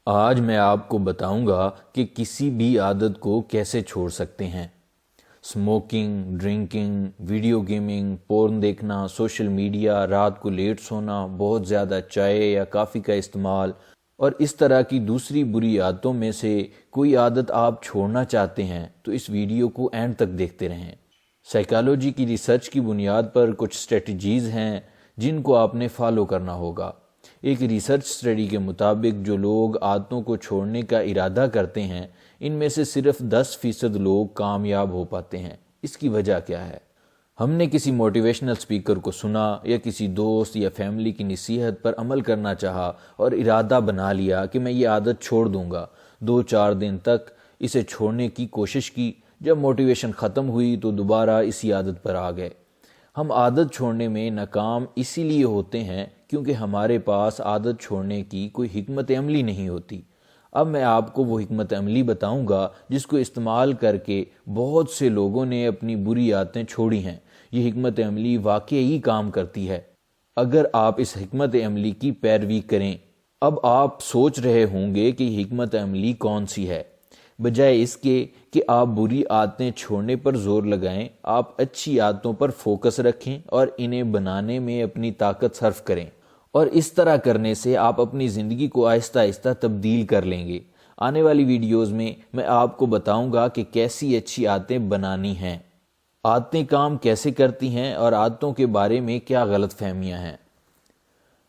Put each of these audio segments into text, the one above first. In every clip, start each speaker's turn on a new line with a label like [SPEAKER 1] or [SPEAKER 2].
[SPEAKER 1] آج میں آپ کو بتاؤں گا کہ کسی بھی عادت کو کیسے چھوڑ سکتے ہیں۔ اسموکنگ، ڈرنکنگ، ویڈیو گیمنگ، پورن دیکھنا، سوشل میڈیا، رات کو لیٹ سونا، بہت زیادہ چائے یا کافی کا استعمال اور اس طرح کی دوسری بری عادتوں میں سے کوئی عادت آپ چھوڑنا چاہتے ہیں تو اس ویڈیو کو اینڈ تک دیکھتے رہیں۔ سائیکالوجی کی ریسرچ کی بنیاد پر کچھ اسٹریٹجیز ہیں جن کو آپ نے فالو کرنا ہوگا۔ ایک ریسرچ سٹڈی کے مطابق جو لوگ عادتوں کو چھوڑنے کا ارادہ کرتے ہیں ان میں سے صرف 10% لوگ کامیاب ہو پاتے ہیں۔ اس کی وجہ کیا ہے؟ ہم نے کسی موٹیویشنل سپیکر کو سنا یا کسی دوست یا فیملی کی نصیحت پر عمل کرنا چاہا اور ارادہ بنا لیا کہ میں یہ عادت چھوڑ دوں گا۔ 2-4 دن تک اسے چھوڑنے کی کوشش کی، جب موٹیویشن ختم ہوئی تو دوبارہ اسی عادت پر آ گئے۔ ہم عادت چھوڑنے میں ناکام اسی لیے ہوتے ہیں کیونکہ ہمارے پاس عادت چھوڑنے کی کوئی حکمت عملی نہیں ہوتی۔ اب میں آپ کو وہ حکمت عملی بتاؤں گا جس کو استعمال کر کے بہت سے لوگوں نے اپنی بری عادتیں چھوڑی ہیں۔ یہ حکمت عملی واقعی کام کرتی ہے اگر آپ اس حکمت عملی کی پیروی کریں۔ اب آپ سوچ رہے ہوں گے کہ یہ حکمت عملی کون سی ہے؟ بجائے اس کے کہ آپ بری عادتیں چھوڑنے پر زور لگائیں، آپ اچھی عادتوں پر فوکس رکھیں اور انہیں بنانے میں اپنی طاقت صرف کریں، اور اس طرح کرنے سے آپ اپنی زندگی کو آہستہ آہستہ تبدیل کر لیں گے۔ آنے والی ویڈیوز میں میں آپ کو بتاؤں گا کہ کیسی اچھی عادتیں بنانی ہیں، عادتیں کام کیسے کرتی ہیں اور عادتوں کے بارے میں کیا غلط فہمیاں ہیں۔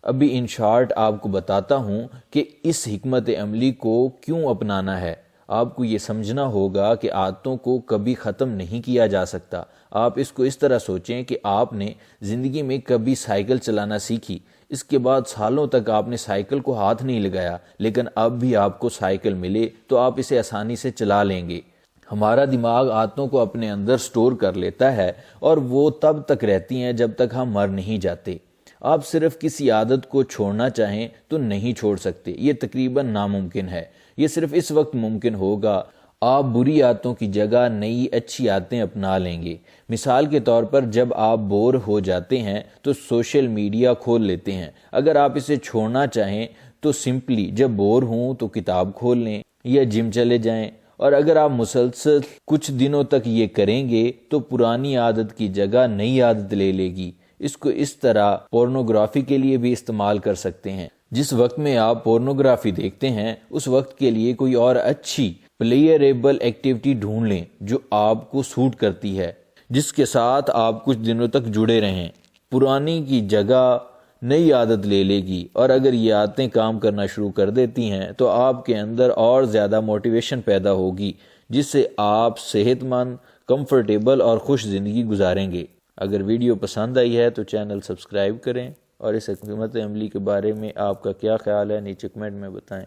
[SPEAKER 1] ابھی ان شارٹ آپ کو بتاتا ہوں کہ اس حکمت عملی کو کیوں اپنانا ہے۔ آپ کو یہ سمجھنا ہوگا کہ عادتوں کو کبھی ختم نہیں کیا جا سکتا۔ آپ اس کو اس طرح سوچیں کہ آپ نے زندگی میں کبھی سائیکل چلانا سیکھی، اس کے بعد سالوں تک آپ نے سائیکل کو ہاتھ نہیں لگایا، لیکن اب بھی آپ کو سائیکل ملے تو آپ اسے آسانی سے چلا لیں گے۔ ہمارا دماغ عادتوں کو اپنے اندر سٹور کر لیتا ہے اور وہ تب تک رہتی ہیں جب تک ہم مر نہیں جاتے۔ آپ صرف کسی عادت کو چھوڑنا چاہیں تو نہیں چھوڑ سکتے، یہ تقریباً ناممکن ہے۔ یہ صرف اس وقت ممکن ہوگا آپ بری عادتوں کی جگہ نئی اچھی عادتیں اپنا لیں گے۔ مثال کے طور پر جب آپ بور ہو جاتے ہیں تو سوشل میڈیا کھول لیتے ہیں۔ اگر آپ اسے چھوڑنا چاہیں تو سمپلی جب بور ہوں تو کتاب کھول لیں یا جم چلے جائیں، اور اگر آپ مسلسل کچھ دنوں تک یہ کریں گے تو پرانی عادت کی جگہ نئی عادت لے لے گی۔ اس کو اس طرح پورنوگرافی کے لیے بھی استعمال کر سکتے ہیں۔ جس وقت میں آپ پورنوگرافی دیکھتے ہیں اس وقت کے لیے کوئی اور اچھی پلیئریبل ایکٹیویٹی ڈھونڈ لیں جو آپ کو سوٹ کرتی ہے، جس کے ساتھ آپ کچھ دنوں تک جڑے رہیں۔ پرانی کی جگہ نئی عادت لے لے گی، اور اگر یہ عادتیں کام کرنا شروع کر دیتی ہیں تو آپ کے اندر اور زیادہ موٹیویشن پیدا ہوگی، جس سے آپ صحت مند، کمفرٹیبل اور خوش زندگی گزاریں گے۔ اگر ویڈیو پسند آئی ہے تو چینل سبسکرائب کریں، اور اس حکمت عملی کے بارے میں آپ کا کیا خیال ہے نیچے کمنٹ میں بتائیں۔